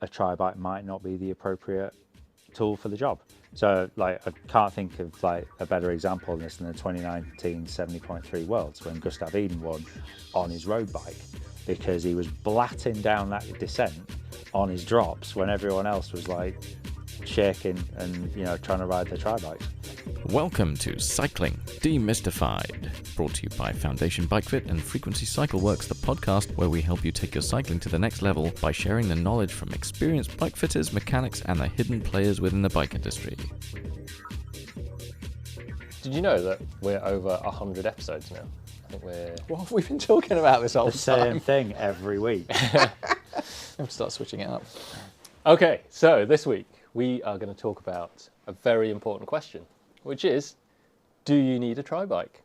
a tri-bike might not be the appropriate tool for the job. So like I can't think of like a better example of this than the 2019 70.3 Worlds when Gustav Iden won on his road bike, because he was blatting down that descent on his drops when everyone else was like shaking and trying to ride their tri-bikes. Welcome to Cycling Demystified, brought to you by Foundation Bike Fit and Frequency Cycle Works, the podcast where we help you take your cycling to the next level by sharing the knowledge from experienced bike fitters, mechanics, and the hidden players within the bike industry. Did you know that we're over 100 episodes now? I think we're... What have we been talking about this whole The same time? thing every week. I'll start switching it up. Okay, so this week we are going to talk about a very important question, which is, do you need a tri-bike?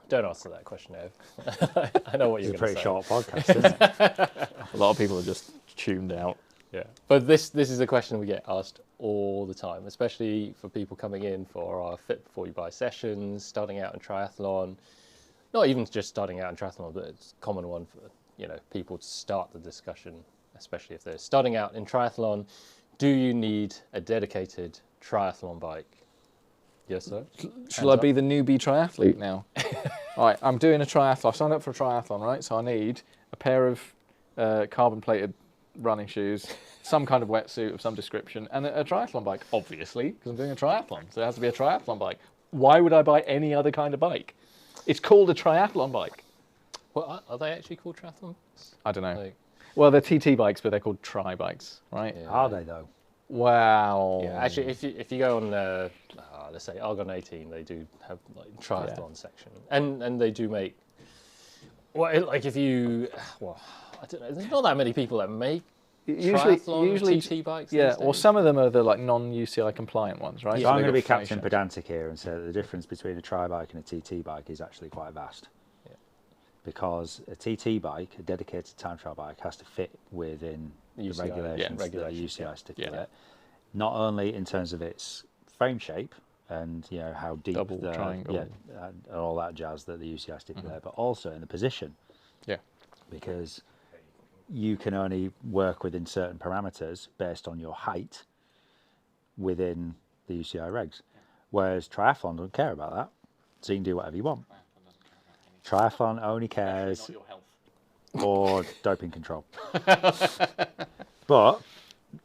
Don't answer that question, Ev. I know what you're going to say. It's a pretty short podcast, isn't it? A lot of people are just tuned out. Yeah, but this is a question we get asked all the time, especially for people coming in for our Fit Before You Buy sessions, starting out in triathlon. Not even just starting out in triathlon, but it's a common one for people to start the discussion, especially if they're starting out in triathlon. Do you need a dedicated triathlon bike? Yes, sir. Shall I be the newbie triathlete now? All right, I'm doing a triathlon. I've signed up for a triathlon, right? So I need a pair of carbon-plated running shoes, some kind of wetsuit of some description, and a triathlon bike, obviously, because I'm doing a triathlon. So it has to be a triathlon bike. Why would I buy any other kind of bike? It's called a triathlon bike. Well, are they actually called triathlon bikes? I don't know. Like, Well, they're TT bikes, but they're called tri-bikes, right? Yeah. Are they though? Wow. yeah, actually, if you go on, let's say Argon 18, they do have like triathlon section, and they do make. Well, like if you, I don't know. There's not that many people that make triathlon TT bikes. Yeah, these or days. some of them are the like non-UCI compliant ones, right? So So I'm they've going to be got captain fascia. pedantic here and say that the difference between a tri-bike and a TT bike is actually quite vast. Yeah. Because a TT bike, a dedicated time trial bike, has to fit within the UCI, regulations that regulations, UCI stipulate. Yeah. Not only in terms of its frame shape and how deep Double, the triangle. and all that jazz that the UCI stipulate, but also in the position. Yeah. Because you can only work within certain parameters based on your height within the UCI regs. Whereas triathlon doesn't care about that, so you can do whatever you want. Triathlon only cares or doping control. But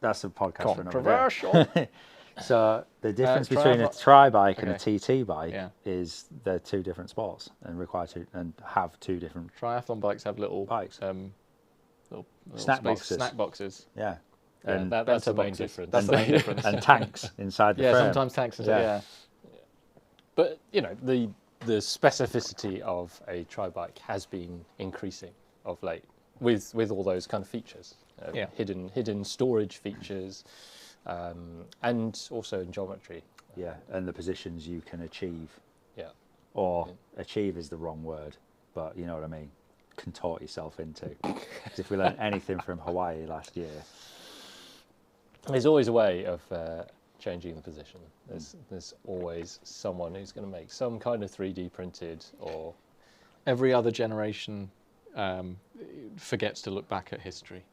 that's a podcast for another day. Controversial. So the difference between a triathlon- tri-bike and Okay. a TT bike Yeah. is they're two different sports and require and have two different Triathlon bikes have little bikes. Little Snack boxes. Snack boxes. Yeah. Yeah, And that's the bento main boxes. difference. That's the main difference. and tanks inside the Yeah, frame. sometimes tanks and Yeah. But the specificity of a tri-bike has been increasing of late with all those kind of features, Yeah. hidden storage features, and also in geometry. Yeah, and the positions you can achieve, Yeah, or achieve is the wrong word, but you know what I mean, contort yourself into. Because if we learned anything from Hawaii last year, there's always a way of changing the position. There's always someone who's going to make some kind of 3D printed or Every other generation forgets to look back at history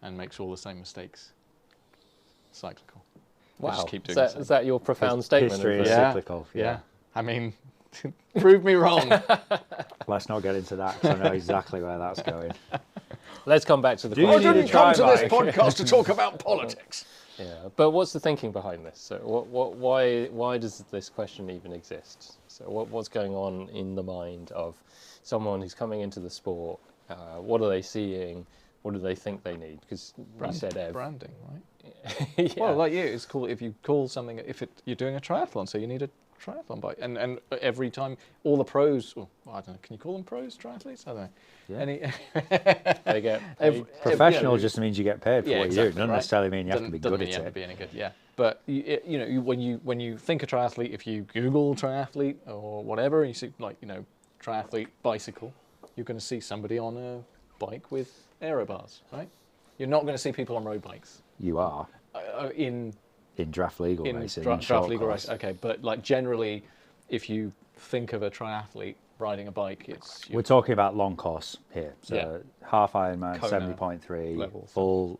and makes all the same mistakes. Cyclical. We'll just keep doing the same. Is that your profound statement? history of is the- Yeah. cyclical. Yeah. I mean, prove me wrong. Let's not get into that, because I know exactly where that's going. Let's come back to the Do you question. need a tri-bike? podcast to talk about politics. Yeah, but what's the thinking behind this? So, why does this question even exist? So, what's going on in the mind of someone who's coming into the sport? What are they seeing? What do they think they need? Because you said Ev. Branding, right? Yeah. Well, like you, it's cool if you call something, you're doing a triathlon, so you need a triathlon bike. And every time, all the pros, I don't know, can you call them pros, triathletes? I don't know. Yeah. They get Every- paid. Professional yeah, just means you get paid for what you do. It doesn't necessarily mean you have to be Doesn't good mean you at have to it. be any good, yeah. But when you think of triathlete, if you Google triathlete or whatever, you see triathlete bicycle, you're going to see somebody on a bike with aero bars, right? You're not going to see people on road bikes You are in draft legal in racing. draft short legal course. race. Okay, but like generally, if you think of a triathlete riding a bike, it's We're talking about long course here. So Yeah. half Ironman, Kona 70.3, level. full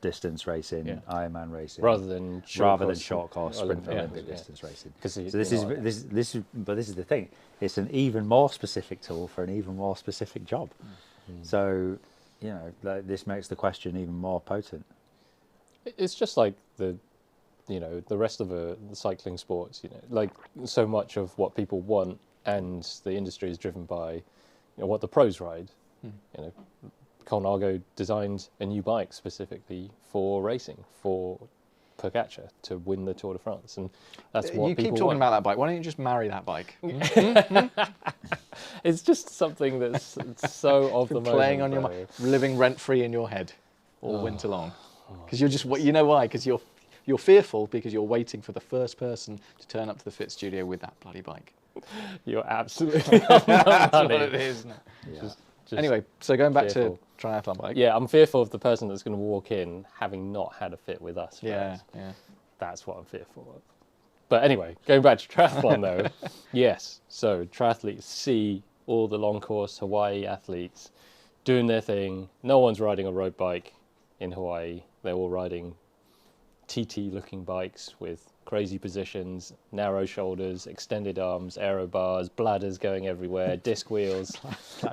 distance racing, Ironman racing, rather than short course sprint Olympic distance racing. So this is the thing. It's an even more specific tool for an even more specific job. So, you know, like, this makes the question even more potent. It's just like the rest of the cycling sports. You know, like so much of what people want and the industry is driven by, what the pros ride. You know, Colnago designed a new bike specifically for racing, for Pogacar to win the Tour de France, and that's what you people keep talking want. about that bike. Why don't you just marry that bike? It's just something that's so of the moment. Playing on your mind, living rent free in your head all winter long, because you're just you know why? Because you're fearful because you're waiting for the first person to turn up to the fit studio with that bloody bike. You're absolutely on the That's money. what it is, isn't it? Yeah. Just Anyway, so going back fearful. to triathlon bike. Yeah, I'm fearful of the person that's going to walk in having not had a fit with us first. Yeah. That's what I'm fearful of. But anyway, going back to triathlon though, yes. So triathletes see all the long course Hawaii athletes doing their thing. No one's riding a road bike in Hawaii. They're all riding TT looking bikes with crazy positions, narrow shoulders, extended arms, aero bars, bladders going everywhere, disc wheels,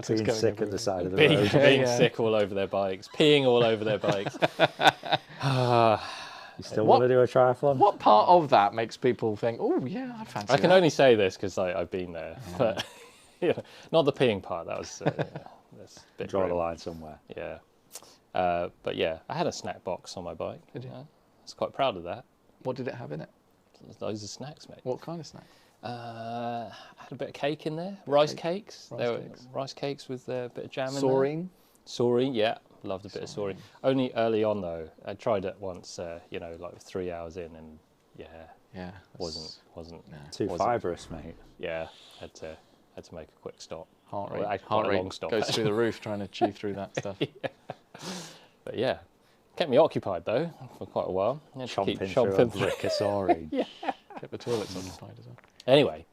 Being sick at the side of the being road. sick all over their bikes, peeing all over their bikes. You still want to do a triathlon? What part of that makes people think, oh yeah, I'd fancy I can that? only say this because I've been there, but not the peeing part. That was that's a bit Draw the grim. line somewhere. Yeah, but yeah, I had a snack box on my bike. Did you? I was quite proud of that. What did it have in it? Loads of snacks, mate. What kind of snack? I had a bit of cake in there. Rice cakes. Rice cakes with a bit of jam in there. Saurine? Saurine, yeah. Loved a bit of saurine. Only early on though. I tried it once, like 3 hours in, and Yeah. wasn't Too fibrous, mate. Yeah, had to make a quick stop. Heart Well, rate, actually, heart quite a rate long stop, goes actually. through the roof trying to chew through that stuff. But yeah, kept me occupied though for quite a while. Had to keep Chomping through a chomping brick of saurine. Kept the toilets occupied as well. Anyway,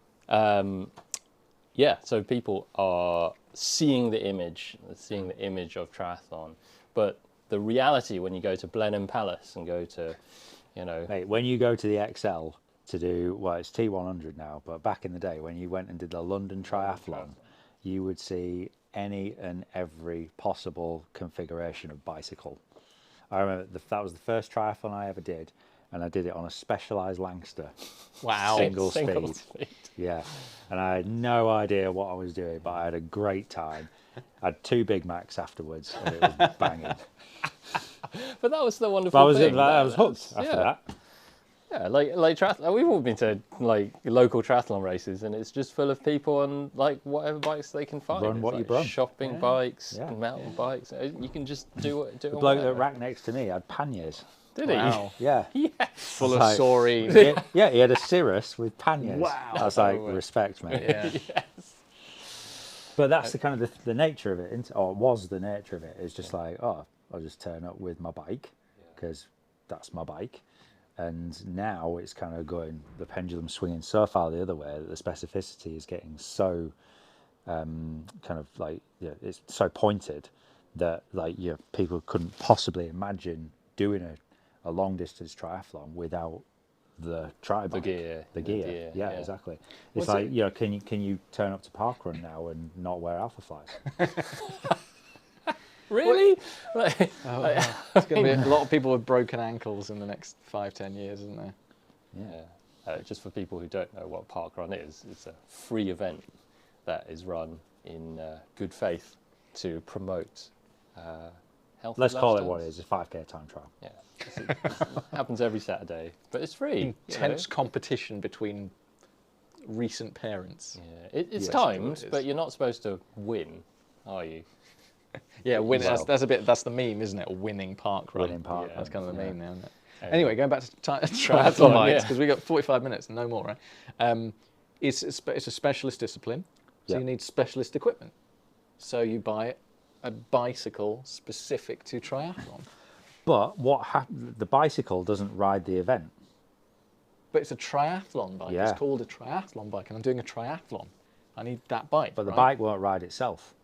so people are seeing the image of triathlon, but the reality when you go to Blenheim Palace and go to, Mate, when you go to the XL to do, well, it's T100 now, but back in the day when you went and did the London Triathlon, you would see any and every possible configuration of bicycle. I remember that was the first triathlon I ever did, and I did it on a Specialized Langster. Wow. Single Single speed. speed. Yeah, and I had no idea what I was doing, but I had a great time. I had 2 Big Macs afterwards, and it was banging. But that was the wonderful But thing. I was hooked after that. Yeah, like triathlon. We've all been to like local triathlon races, and it's just full of people on like whatever bikes they can find. Run It's what like you run. shopping bikes, Yeah. mountain bikes. You can just do it. The bloke that racked next to me had panniers. Did Wow. Yeah. Full of Like- saurine. Yeah, he had a Cirrus with panniers. Wow. I was like, respect, mate. Yeah. But that's the kind of the nature of it, isn't it? Or was the nature of it. It's just like, I'll just turn up with my bike because that's my bike. And now it's kind of going, the pendulum swinging so far the other way that the specificity is getting so kind of like, it's so pointed that like, people couldn't possibly imagine doing a long distance triathlon without the tri bike. The gear. Yeah, exactly. It's like, can you turn up to parkrun now and not wear alpha flies? Really? It's going to be a lot of people with broken ankles in the next 5-10 years, isn't there? Yeah. Just for people who don't know what parkrun is, it's a free event that is run in good faith to promote healthy Let's call it lifestyles. what it is, a 5K time trial. Yeah, it happens every Saturday, but it's free. Intense competition between recent parents. Yeah, it's Yes, timed, it is. but you're not supposed to win, are you? Yeah, win. Well. That's the meme, isn't it? A winning park run. Winning park That's kind of the yeah. meme now, isn't it? Anyway, going back to triathlon Triathlon, bikes, yeah. because we got 45 minutes and no more, right? It's a specialist discipline, so Yeah. you need specialist equipment. So you buy a bicycle specific to triathlon. But the bicycle doesn't ride the event. But it's a triathlon bike. Yeah. It's called a triathlon bike, and I'm doing a triathlon. I need that bike. But the right? bike won't ride itself.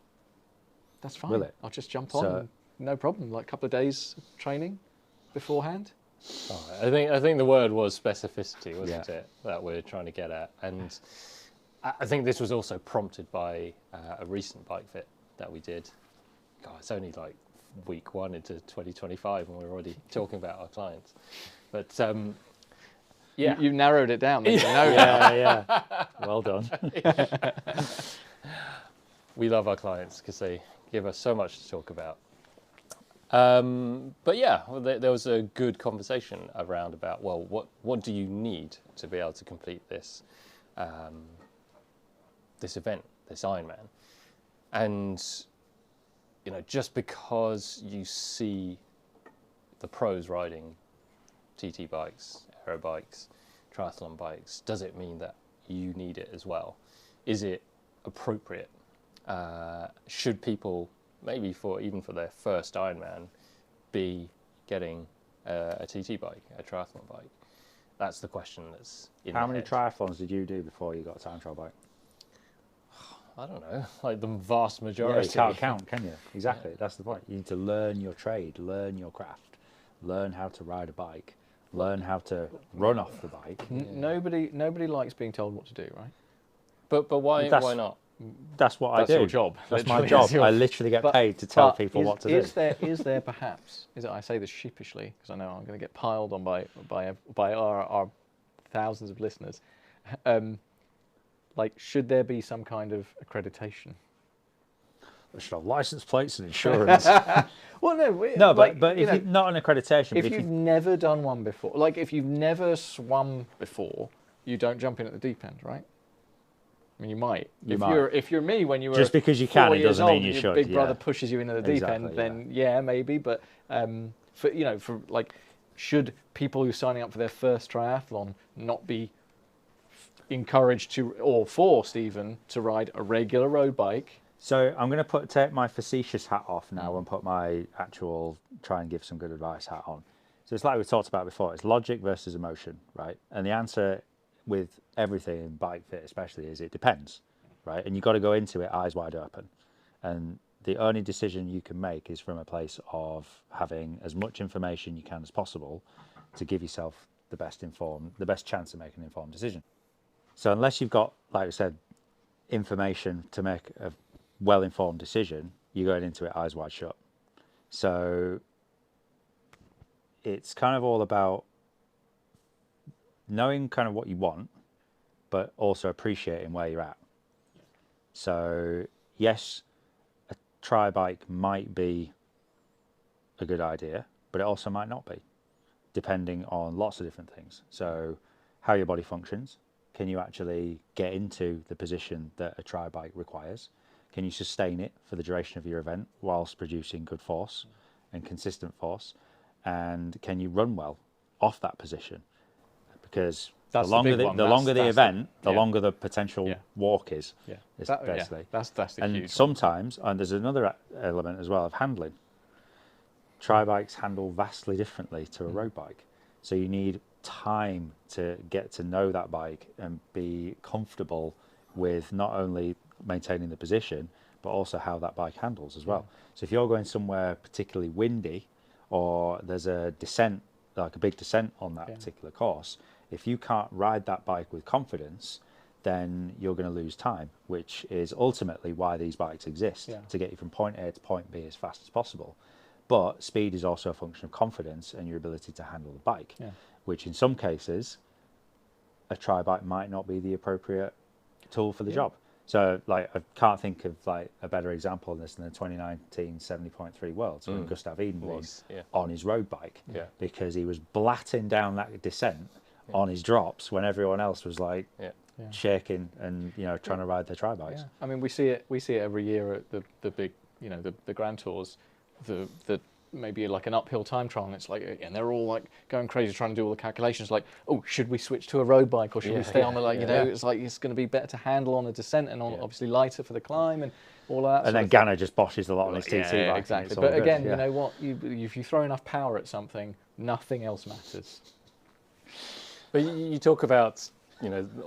That's fine. will it? I'll just jump on. So- And no problem. Like a couple of days of training, beforehand? I think the word was specificity, wasn't it, that we're trying to get at. And I think this was also prompted by a recent bike fit that we did. God, it's only like week 1 into 2025 and we're already talking about our clients. But yeah. You narrowed it down. Yeah. Well done. We love our clients because they give us so much to talk about. But yeah, there was a good conversation around about, well, what do you need to be able to complete this this event, this Ironman? And just because you see the pros riding TT bikes, aero bikes, triathlon bikes, does it mean that you need it as well? Is it appropriate? Should people, maybe even for their first Ironman, be getting a TT bike, a triathlon bike? That's the question that's in How my many head. triathlons did you do before you got a time trial bike? I don't know, like the vast Yeah, majority. you can't count, can you? Exactly. Yeah. That's the point. You need to learn your trade, learn your craft, learn how to ride a bike, learn how to run off the bike. Nobody likes being told what to do, right? But why not? That's what I do. That's your job. That's my job. I literally get paid to tell people what to do. Is there perhaps? I say this sheepishly because I know I'm going to get piled on by our thousands of listeners. Should there be some kind of accreditation? They should have license plates and insurance. Well, no, but if you're not an accreditation, if you've never done one before, like if you've never swum before, you don't jump in at the deep end, right? I mean, you might. If you're me when you were just because you can, it doesn't mean you your should. Big brother pushes you into the deep end, Exactly, then maybe. But should people who are signing up for their first triathlon not be encouraged to, or forced even, to ride a regular road bike? So I'm going to take my facetious hat off now and put my actual try and give some good advice hat on. So it's like we talked about before. It's logic versus emotion, right? And the answer with everything in bike fit especially is it depends, right? And you've got to go into it eyes wide open. And the only decision you can make is from a place of having as much information you can as possible to give yourself the best chance of making an informed decision. So unless you've got, like I said, information to make a well-informed decision, you're going into it eyes wide shut. So it's kind of all about knowing kind of what you want, but also appreciating where you're at. So yes, a tri bike might be a good idea, but it also might not be, depending on lots of different things. So how your body functions, can you actually get into the position that a tri bike requires? Can you sustain it for the duration of your event whilst producing good force and consistent force? And can you run well off that position? Because the longer the event, the longer the potential walk is. Yeah, basically. That's the and huge sometimes, and there's another element as well of handling. Tri bikes handle vastly differently to a road bike, so you need time to get to know that bike and be comfortable with not only maintaining the position but also how that bike handles as well. So if you're going somewhere particularly windy or there's a descent, like a big descent on that particular course, if you can't ride that bike with confidence, then you're going to lose time, which is ultimately why these bikes exist, to get you from point A to point B as fast as possible. But speed is also a function of confidence and your ability to handle the bike, which in some cases, a tri bike might not be the appropriate tool for the job. So like, I can't think of like a better example of this than the 2019 70.3 Worlds when Gustav Eden won on his road bike, because he was blatting down that descent on his drops when everyone else was like shaking and trying to ride their tri bikes. Yeah. I mean, we see it every year at the big, the Grand Tours, the maybe like an uphill time trial, and it's like, and they're all like going crazy trying to do all the calculations, like, oh, should we switch to a road bike or should we stay on the it's like it's going to be better to handle on a descent and on obviously lighter for the climb and all that. And then Ganna just boshes a lot on his TT bike. Exactly. But again, you know what? If you throw enough power at something, nothing else matters. But you talk about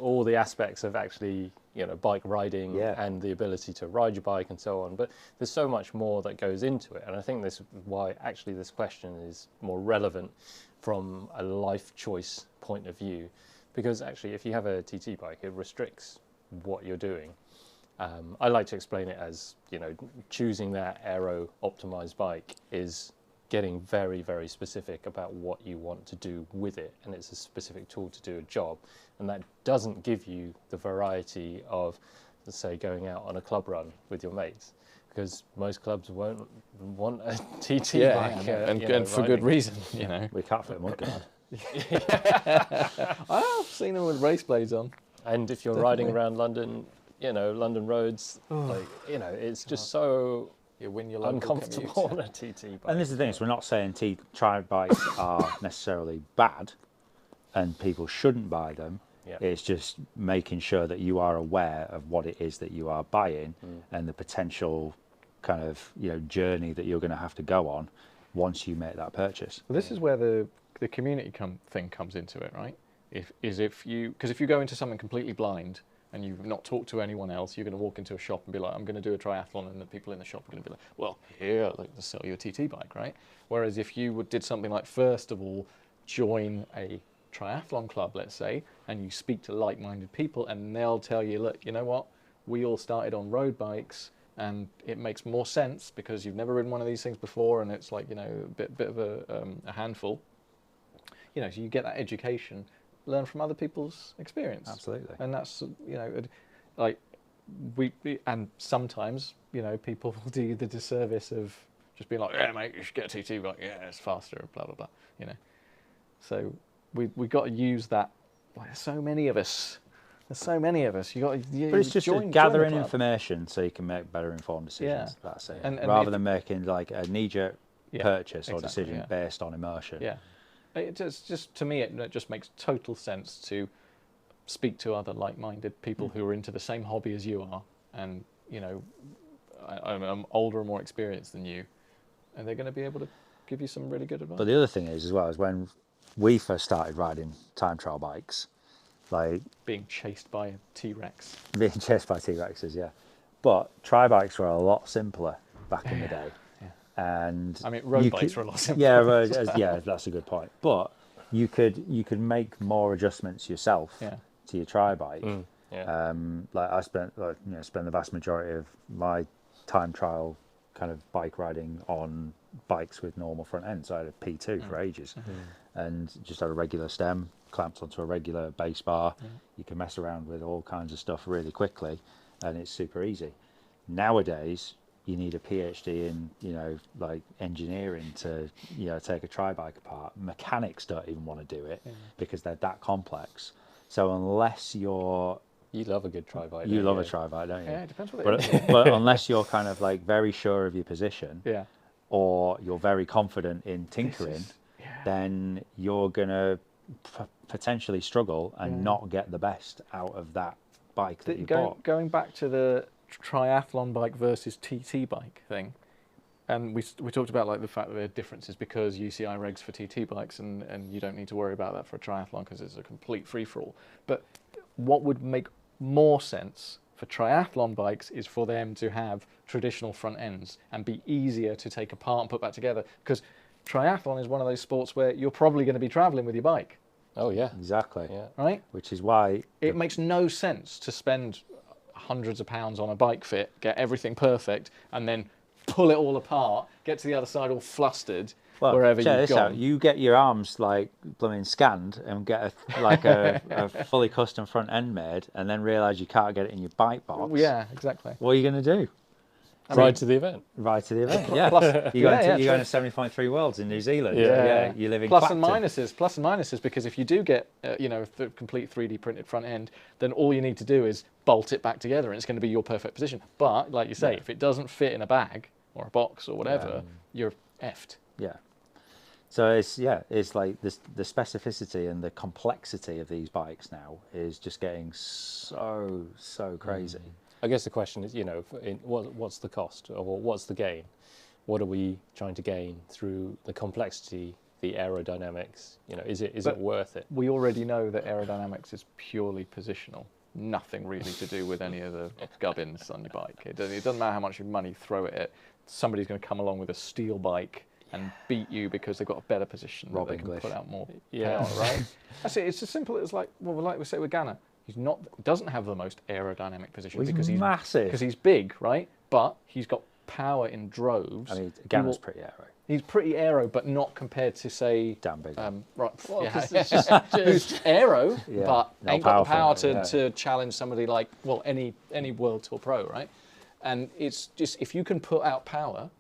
all the aspects of actually bike riding Yeah. and the ability to ride your bike and so on. But there's so much more that goes into it. And I think this is why actually this question is more relevant from a life choice point of view. Because actually, if you have a TT bike, it restricts what you're doing. I like to explain it as, choosing that aero optimized bike is getting very, very specific about what you want to do with it. And it's a specific tool to do a job. And that doesn't give you the variety of, let's say, going out on a club run with your mates. Because most clubs won't want a TT bike. And for good reason, We can't fit a mudguard. I've seen them with race blades on. And if you're riding around London, London roads, it's just so You win your local uncomfortable commute. on a TT bike. And this is the thing, is we're not saying tri bikes are necessarily bad and people shouldn't buy them. Yeah. It's just making sure that you are aware of what it is that you are buying and the potential kind of journey that you're going to have to go on once you make that purchase. Well, this is where the community thing comes into it, right? If you go into something completely blind and you've not talked to anyone else, you're going to walk into a shop and be like, I'm going to do a triathlon, and the people in the shop are going to be like, well, here, I'd like to sell you a TT bike, right? Whereas if you did something like, first of all, join a triathlon club, let's say, and you speak to like-minded people, and they'll tell you, look, you know what? We all started on road bikes, and it makes more sense because you've never ridden one of these things before, and it's like, a bit of a handful. So you get that education, learn from other people's experience. Absolutely. And that's, like and sometimes, people will do you the disservice of just being like, yeah, mate, you should get a TT bike. Yeah, it's faster, blah, blah, blah, So we got to use that. Like, there's so many of us. You got to But it's just join gathering the club. information so you can make better informed decisions. Yeah. That's it. And rather than making like a knee-jerk purchase or exactly, decision based on emotion. Yeah. It just to me, it just makes total sense to speak to other like-minded people who are into the same hobby as you are, and I'm older and more experienced than you, and they're going to be able to give you some really good advice. But the other thing is, as well, is when we first started riding time trial bikes, like being chased by a T-Rex. being chased by T-Rexes, yeah. But tri bikes were a lot simpler back in the day. And I mean, road bikes were a lot simpler. Yeah, that's a good point. But you could make more adjustments yourself to your tri bike. Like I spent the vast majority of my time trial kind of bike riding on bikes with normal front ends. So I had a P2 for ages, and just had a regular stem clamped onto a regular base bar. You can mess around with all kinds of stuff really quickly, and it's super easy. Nowadays, you need a PhD in, like engineering to, take a tri-bike apart. Mechanics don't even want to do it because they're that complex. So unless you're... You love a good tri-bike. You love a tri-bike, don't you? Yeah, it depends what it is. But unless you're kind of like very sure of your position or you're very confident in tinkering, then you're going to potentially struggle and not get the best out of that bike that you bought. Going back to the triathlon bike versus TT bike thing, and we talked about like the fact that there are differences because UCI regs for TT bikes, and you don't need to worry about that for a triathlon because it's a complete free-for-all. But what would make more sense for triathlon bikes is for them to have traditional front ends and be easier to take apart and put back together, because triathlon is one of those sports where you're probably going to be traveling with your bike. Oh yeah, exactly. Yeah, right. Which is why it makes no sense to spend hundreds of pounds on a bike fit, get everything perfect, and then pull it all apart, get to the other side all flustered, wherever you've gone. You get your arms like blooming scanned and get a fully custom front end made, and then realise you can't get it in your bike box. Yeah, exactly. What are you going to do? Ride to the event. Ride to the event, yeah. You're going to 70.3 Worlds in New Zealand. Yeah. You live in plus Clacton. and minuses, because if you do get the complete 3D printed front end, then all you need to do is bolt it back together, and it's going to be your perfect position. But like you say, if it doesn't fit in a bag or a box or whatever, you're effed. Yeah. So it's like this, the specificity and the complexity of these bikes now is just getting so crazy. I guess the question is, what's the cost, or what's the gain? What are we trying to gain through the complexity, the aerodynamics? Is it worth it? We already know that aerodynamics is purely positional. nothing really to do with any of the gubbins on your bike. It doesn't matter how much money you throw at it. Somebody's going to come along with a steel bike and beat you because they've got a better position. Rob that they English. can put out more power, right? That's it. It's as simple as like we say with Ganna. Doesn't have the most aerodynamic position because he's massive. Because he's big, right? But he's got power in droves. I mean, Ganna's pretty aero. He's pretty aero, but not compared to say Damn big. right. Well, yeah, 'cause it's just who's aero, Yeah, but not ain't got the power powerful, to challenge somebody like any World Tour pro, right? And it's just if you can put out power.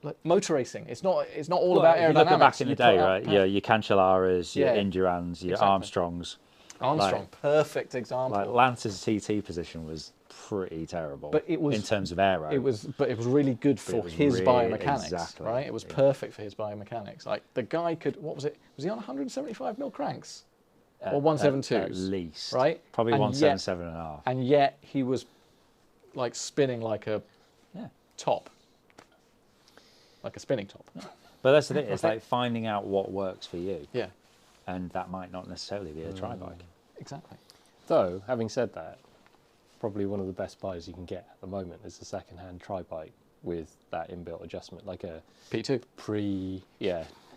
Like motor racing, it's not all about If you aerodynamics. look at back in the You day, put out right? power. Your Cancellara's, your Yeah. Indurans, your Exactly. Armstrongs. Armstrong, like- perfect example. Like Lance's TT position was pretty terrible. But it was- in terms of aero. It was really good it for was his really- biomechanics, exactly, right? It was yeah. perfect for his biomechanics. Like the guy could, what was it? Was he on 175 mil cranks or At 172s? least, right? Probably And 177 and a half. And yet he was like spinning like a Yeah. top, like a spinning top. But that's the thing. It's like finding out what works for you, Yeah, and that might not necessarily be a tri bike. exactly. Though, having said that, probably one of the best buys you can get at the moment is a second-hand tri-bike with that inbuilt adjustment, like a P2.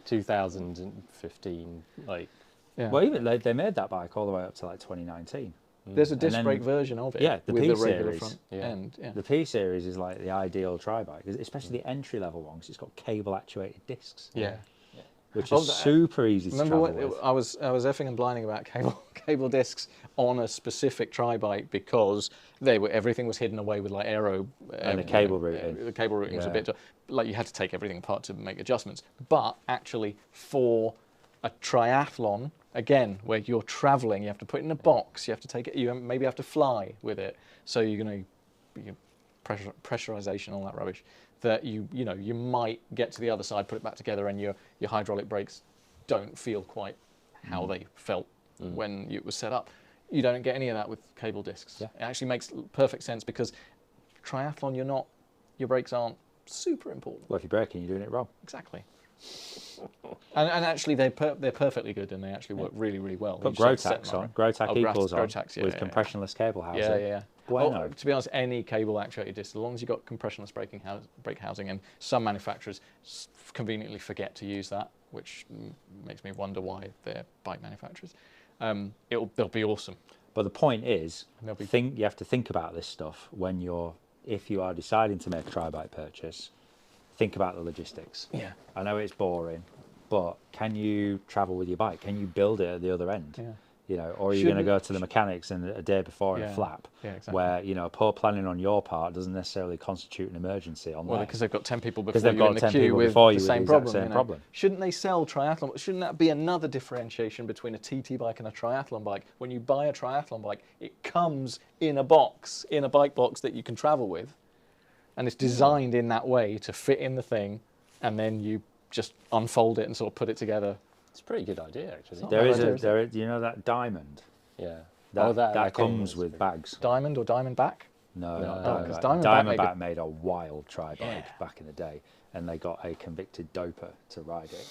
2015, like, Yeah. Well, even they made that bike all the way up to like 2019. There's a disc then- brake version of it. yeah, the with P the regular series. front Yeah. end. Yeah. The P series is like the ideal tri bike, especially the entry level one, 'cause it's got cable actuated discs, Yeah. which Oh, is super easy to Remember travel what with. I was effing and blinding about cable discs on a specific tri bike because everything was hidden away with like aero And the cable routing. The cable routing was a Yeah. bit like you had to take everything apart to make adjustments. But actually, for a triathlon, again, where you're traveling, you have to put it in a box. You have to take it. You maybe have to fly with it. So you're going to pressurization, all that rubbish. That you might get to the other side, put it back together, and your hydraulic brakes don't feel quite how they felt when it was set up. You don't get any of that with cable discs. Yeah. It actually makes perfect sense because triathlon, your brakes aren't super important. Well, if you're braking, you're doing it wrong. Exactly. and actually, they're perfectly good, and they actually work really, really well. Put You just set Grotax them on, up. Grotac equals on, Grotax, yeah, with yeah. compressionless cable housing. Yeah. Bueno. Oh, to be honest, any cable actuated disc, as long as you've got compressionless brake housing, and some manufacturers conveniently forget to use that, which makes me wonder why they're bike manufacturers. They'll be awesome. But the point is, They'll be- you have to think about this stuff if you are deciding to make a tri-bike purchase. Think about the logistics. Yeah. I know it's boring, but can you travel with your bike? Can you build it at the other end? Yeah. Or are you going to go to the mechanics and a day before in Yeah. a flap? Yeah, exactly. Where poor planning on your part doesn't necessarily constitute an emergency on Well, theirs. because they've got 10 people 'Cause before they've you in got the 10 queue people with before the you with same the exact problem. same you know? problem. Shouldn't they sell triathlon? Shouldn't that be another differentiation between a TT bike and a triathlon bike? When you buy a triathlon bike, it comes in a box, in a bike box that you can travel with, and it's designed in that way to fit in the thing, and then you just unfold it and sort of put it together. it's a pretty good idea, actually. not There bad is idea, is it? that diamond Yeah. that came comes was with pretty- bags. Diamond or Diamondback? No, No, not no, because Diamondback. Diamondback Diamondback made a wild tri-bike Yeah. back in the day, and they got a convicted doper to ride it.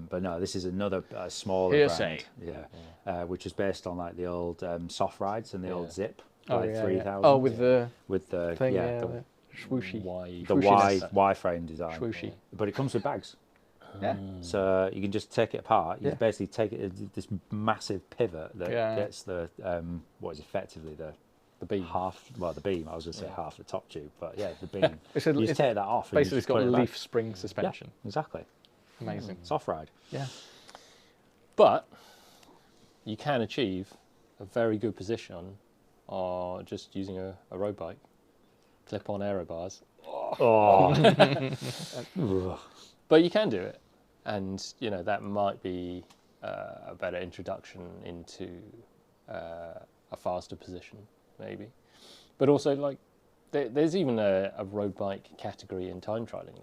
But no, this is another smaller Hearsay. brand, which is based on like the old soft rides and the old Yeah. Zip, Oh, like yeah, 3000. Oh, with the with the thing, yeah, the swooshy. Wide. the swooshiness. Y frame design. Swooshy. But it comes with bags, Yeah. so you can just take it apart. You Yeah. basically take it this massive pivot that Yeah. gets the what is effectively the beam. the beam. I was going to say half the top tube, but yeah, the beam. It's you it's just take that off. And you basically, just it's got put a it back. leaf spring suspension. Yeah, exactly. Amazing. Soft ride. Yeah. But you can achieve a very good position just using a road bike. Clip-on aero bars. Oh. But you can do it. And, that might be a better introduction into a faster position, maybe. But also, there's even a road bike category in time trialing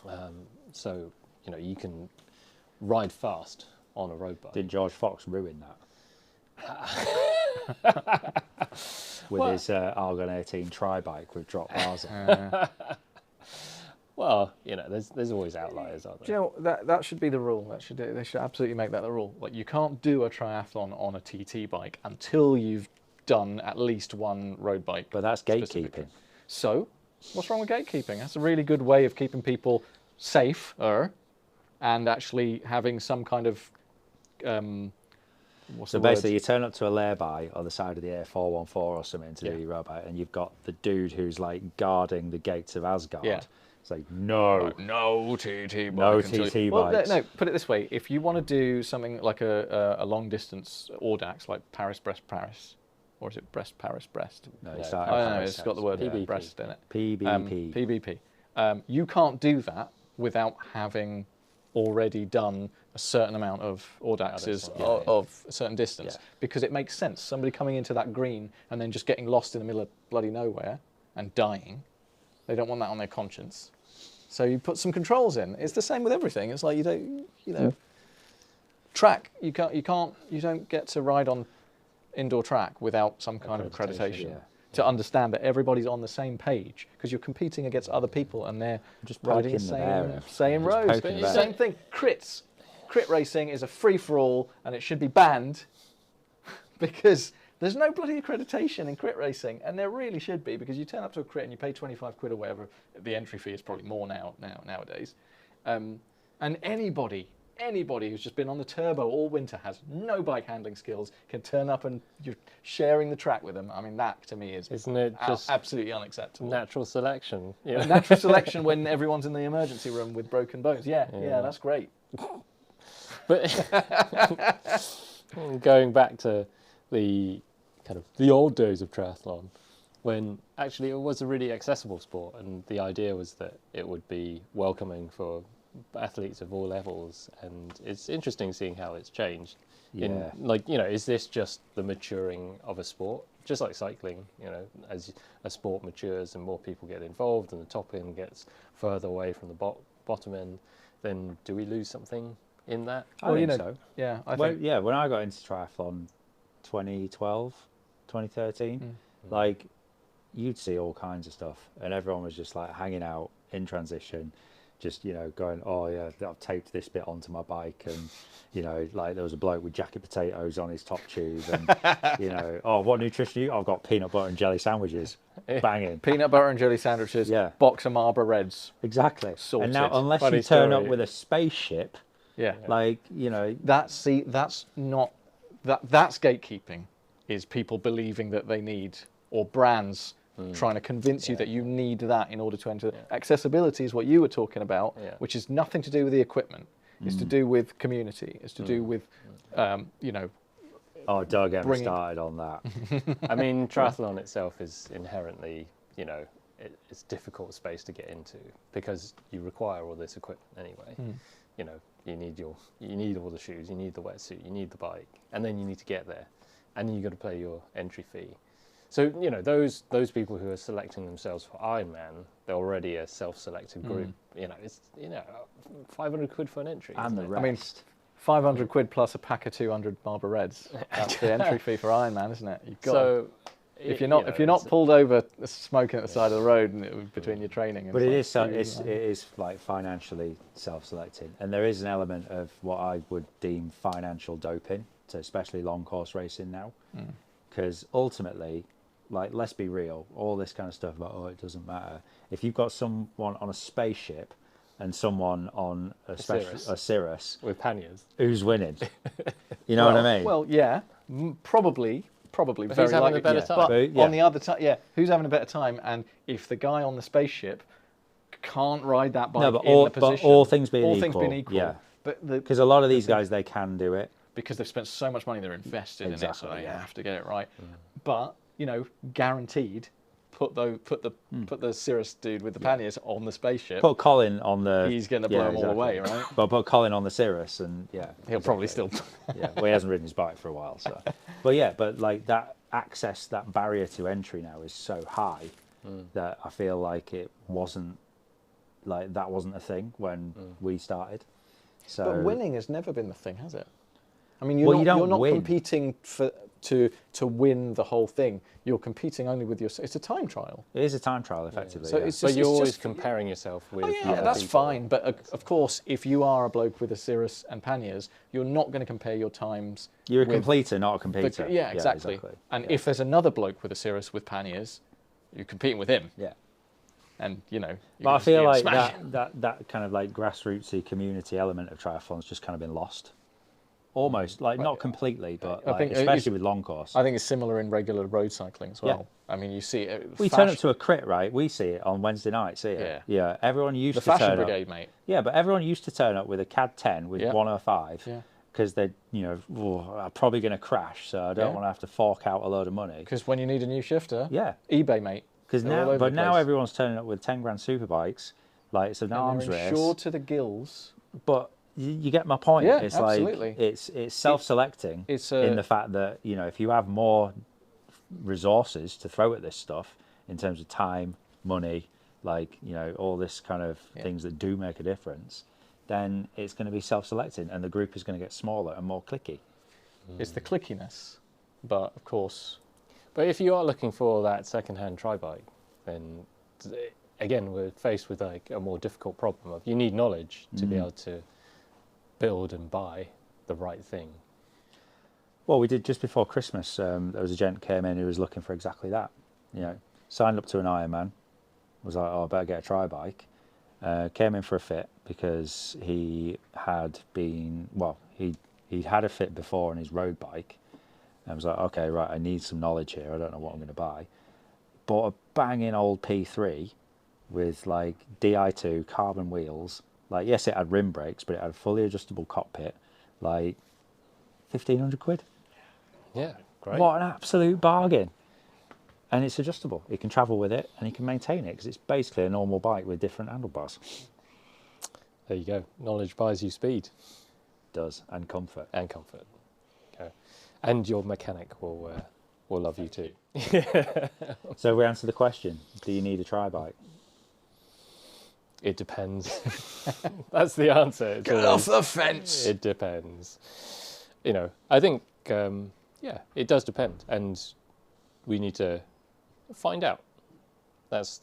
now. So, you can ride fast on a road bike. Didn't George Fox ruin that? With his Argon 18 tri-bike with drop bars on. Well, there's always outliers, aren't Do there? you know, that should be the rule. They should absolutely make that the rule. Like, you can't do a triathlon on a TT bike until you've done at least one road bike. But that's specifically. gatekeeping. So, what's wrong with gatekeeping? That's a really good way of keeping people safer and actually having some kind of what's So the word? basically, you turn up to a lay-by on the side of the A414 or something to Yeah. do your road bike, and you've got the dude who's like guarding the gates of Asgard. Yeah. It's like, no TT bike. No until TT Well, bikes. no, put it this way. If you want to do something like a long distance Audax, like Paris, or is it Brest? No, No, you I start don't know, at it's got the word PBP. Brest in it. PBP. PBP. You can't do that without having already done a certain amount of Audaxes Yeah. of a certain distance, Yeah. because it makes sense. Somebody coming into that green and then just getting lost in the middle of bloody nowhere and dying, they don't want that on their conscience. So you put some controls in. It's the same with everything. It's like track. You don't get to ride on indoor track without some kind of accreditation. Yeah. To understand that everybody's on the same page, because you're competing against other people and they're Just riding the poking the bear. same Just roads. poking the bear. Same thing. Crits. Crit racing is a free-for-all and it should be banned because there's no bloody accreditation in crit racing, and there really should be, because you turn up to a crit and you pay 25 quid or whatever. The entry fee is probably more nowadays. And anybody who's just been on the turbo all winter, has no bike handling skills, can turn up and you're sharing the track with them. I mean, that to me is Isn't it just absolutely unacceptable. natural selection? Yeah. Natural selection when everyone's in the emergency room with broken bones. Yeah, that's great. But going back to the kind of the old days of triathlon, when actually it was a really accessible sport, and the idea was that it would be welcoming for athletes of all levels, and it's interesting seeing how it's changed. Yeah. Is this just the maturing of a sport? Just like cycling, as a sport matures and more people get involved and the top end gets further away from the bottom end, then do we lose something in that? I think so. Yeah, I Well, think. yeah, when I got into triathlon 2012, 2013, like, you'd see all kinds of stuff, and everyone was just like hanging out in transition, just going, oh yeah, I've taped this bit onto my bike, and like there was a bloke with jacket potatoes on his top tube, and oh, what nutrition I've got peanut butter and jelly sandwiches, banging. Peanut butter and jelly sandwiches, Yeah. box of Marlboro Reds. Exactly. Sorted. And now, unless Funny you turn story. up with a spaceship, Yeah. like That's not that's gatekeeping. Is people believing that they need, or brands trying to convince you that you need that in order to enter. Accessibility is what you were talking about, which is nothing to do with the equipment. It's to do with community. It's to do with oh, Doug, get me Bringing- started on that. I mean, triathlon itself is inherently, it's a difficult space to get into because you require all this equipment anyway. You need all the shoes, you need the wetsuit, you need the bike, and then you need to get there, and then you've got to pay your entry fee. So those people who are selecting themselves for Ironman, they're already a self-selected group. It's 500 quid for an entry. And the isn't it? rest. I mean, 500 quid plus a pack of 200 Marlboro Reds. That's the entry fee for Ironman, isn't it? You've got So if you're not pulled over smoking at the side of the road between your training. And But it stuff, is it is like financially self-selecting, and there is an element of what I would deem financial doping to especially long course racing now, because ultimately, like, let's be real, all this kind of stuff about it doesn't matter. If you've got someone on a spaceship and someone on a Cirrus with panniers. who's winning, you know what I mean? Well, yeah, probably But very who's having likely. a better time? But But, yeah. on the other time, who's having a better time? And if the guy on the spaceship can't ride that bike No, but in all- the position, but all things being being equal, equal, yeah. But Because a lot of these guys, they can do it. because they've spent so much money, they're invested in it, Exactly, so they yeah. have to get it right. But guaranteed, put the Cirrus dude with the panniers on the spaceship. Put Colin on the. He's going to blow them all away, right? But put Colin on the Cirrus, and He'll probably still. yeah. Well, he hasn't ridden his bike for a while, so. But like that access, that barrier to entry now is so high that I feel like that wasn't a thing when we started. So. But winning has never been the thing, has it? I mean, Well, you don't you're not win. competing to win the whole thing. You're competing only with your. It's a time trial. It is a time trial, effectively. So yeah. it's But just, you're it's always just, comparing yourself with yeah, other that's people. fine. But of course, if you are a bloke with a Cirrus and panniers, you're not going to compare your times. You're a with completer, not a competitor. yeah, exactly. And if there's another bloke with a Cirrus with panniers, you're competing with him. Yeah. And you know. But I feel like smash him. that kind of like grassrootsy community element of triathlon's just kind of been lost. Almost, like not completely, but I like, think especially with long course. I think it's similar in regular road cycling as well. I mean, you see it. We turn up to a crit, right? We see it on Wednesday night, see it. Yeah. Everyone used the to fashion turn brigade, up. mate. Yeah, but everyone used to turn up with a CAD 10 with 105 because they're, I'm probably going to crash, so I don't want to have to fork out a load of money. Because when you need a new shifter, Yeah. eBay, mate. Because now everyone's turning up with 10 grand super bikes, like it's an arms race. Insured to the gills. But you get my point. Yeah, it's absolutely. like it's self-selecting in the fact that if you have more resources to throw at this stuff in terms of time, money, like all this kind of things that do make a difference, then it's going to be self-selecting, and the group is going to get smaller and more clicky. It's the clickiness, but of course. But if you are looking for that second-hand tri-bike, then again we're faced with like a more difficult problem of you need knowledge to be able to build and buy the right thing. Well, we did just before Christmas. There was a gent came in who was looking for exactly that. Signed up to an Ironman. Was like, I better get a tri-bike. Came in for a fit because he had been he'd had a fit before on his road bike. I was like, okay, right, I need some knowledge here. I don't know what I'm going to buy. Bought a banging old P3 with like Di2 carbon wheels. Like, yes, it had rim brakes, but it had a fully adjustable cockpit. Like, 1,500 quid. Yeah, great. What an absolute bargain. And it's adjustable. You can travel with it and you can maintain it because it's basically a normal bike with different handlebars. There you go. Knowledge buys you speed. Does, and comfort. And comfort. Okay. And your mechanic will love you too. So we answered the question, do you need a tri-bike? It depends. That's the answer. It's Get off the fence. It depends. I think, it does depend. And we need to find out. That's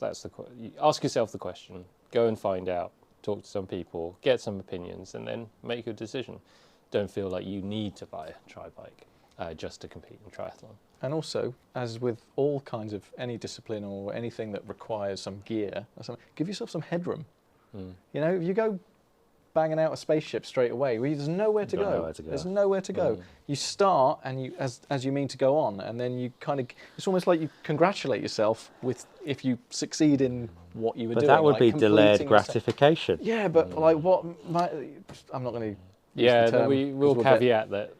ask yourself the question. Go and find out. Talk to some people. Get some opinions. And then make a decision. Don't feel like you need to buy a tri-bike just to compete in triathlon. And also, as with all kinds of any discipline or anything that requires some gear, or something, give yourself some headroom. If you go banging out a spaceship straight away, there's nowhere to go. There's nowhere to go. You start, and you as you mean to go on, and then you kind of, it's almost like you congratulate yourself if you succeed in what you were doing. But that would like be delayed gratification. Yeah, but like what? I'm not going to. Yeah, we will caveat that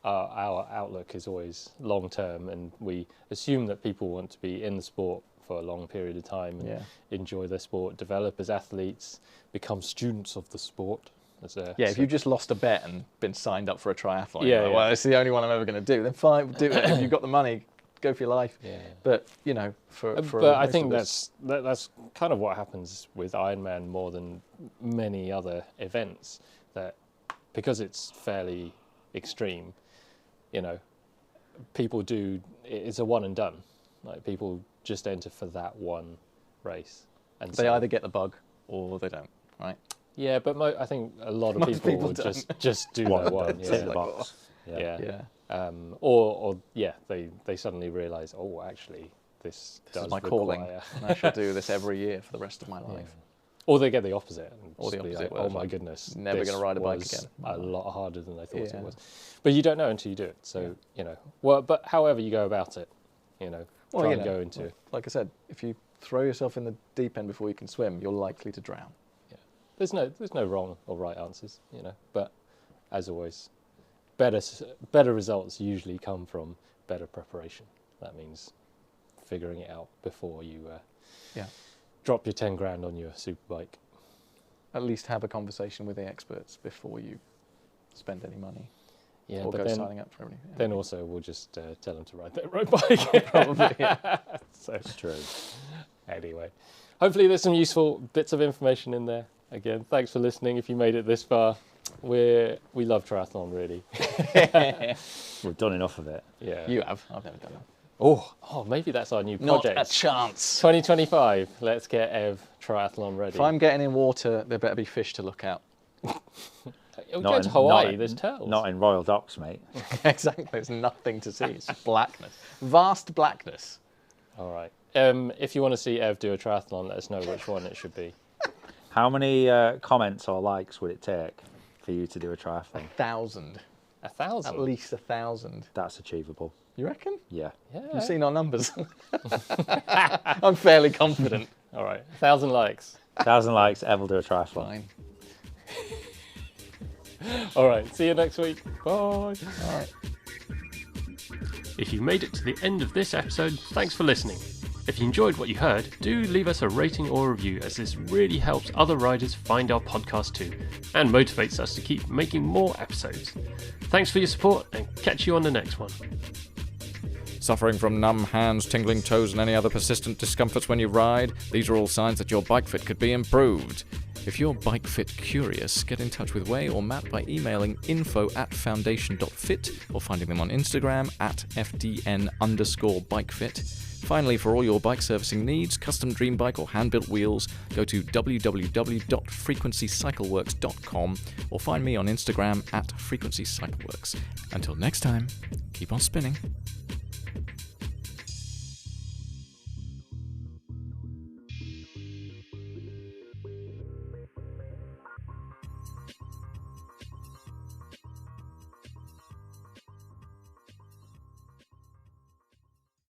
our outlook is always long term, and we assume that people want to be in the sport for a long period of time and enjoy their sport, develop as athletes, become students of the sport. If you just lost a bet and been signed up for a triathlon, well, it's the only one I'm ever going to do. Then fine, do it. If you've got the money, go for your life. Yeah. But but I think that's kind of what happens with Ironman more than many other events. That because it's fairly extreme, people do. It's a one and done. Like people just enter for that one race, and they either get the bug or they don't, right? Yeah, but I think a lot of people will just do that one. Tick the box. Or they suddenly realise, actually, this is my calling, and I shall do this every year for the rest of my life. Or they get the opposite. Or the opposite. Oh my goodness, never going to ride a bike again. A lot harder than they thought it was. But you don't know until you do it. So but however you go about it, try and go into. Like I said, if you throw yourself in the deep end before you can swim, you're likely to drown. Yeah, there's no wrong or right answers, But as always, better results usually come from better preparation. That means figuring it out before you drop your 10 grand on your super bike. At least have a conversation with the experts before you spend any money. Yeah, or but go then, signing up for everything. Then also we'll just tell them to ride their road bike. Probably, yeah. So it's true. Anyway, hopefully there's some useful bits of information in there. Again, thanks for listening if you made it this far. we love triathlon, really. We've done enough of it. Yeah. You have. I've never done it. Oh, maybe that's our new Not project. a chance. 2025. Let's get Ev triathlon ready. If I'm getting in water, there better be fish to look out. We're going to Hawaii. There's turtles. Not in Royal Docks, mate. Exactly. There's nothing to see. It's blackness. Vast blackness. All right. If you want to see Ev do a triathlon, let us know which one it should be. How many comments or likes would it take for you to do a triathlon? 1,000. 1,000. At least 1,000. That's achievable. You reckon? Yeah. Yeah. You've seen our numbers. I'm fairly confident. All right. 1,000 likes. 1,000 likes, Ev will do a triathlon. Fine. All right. See you next week. Bye. All right. If you made it to the end of this episode, thanks for listening. If you enjoyed what you heard, do leave us a rating or review, as this really helps other riders find our podcast too, and motivates us to keep making more episodes. Thanks for your support, and catch you on the next one. Suffering from numb hands, tingling toes, and any other persistent discomforts when you ride? These are all signs that your bike fit could be improved. If you're bike fit curious, get in touch with Wei or Matt by emailing info@foundation.fit or finding them on Instagram @FDN_bikefit. Finally, for all your bike servicing needs, custom dream bike or hand-built wheels, go to www.frequencycycleworks.com or find me on Instagram @frequencycycleworks. Until next time, keep on spinning.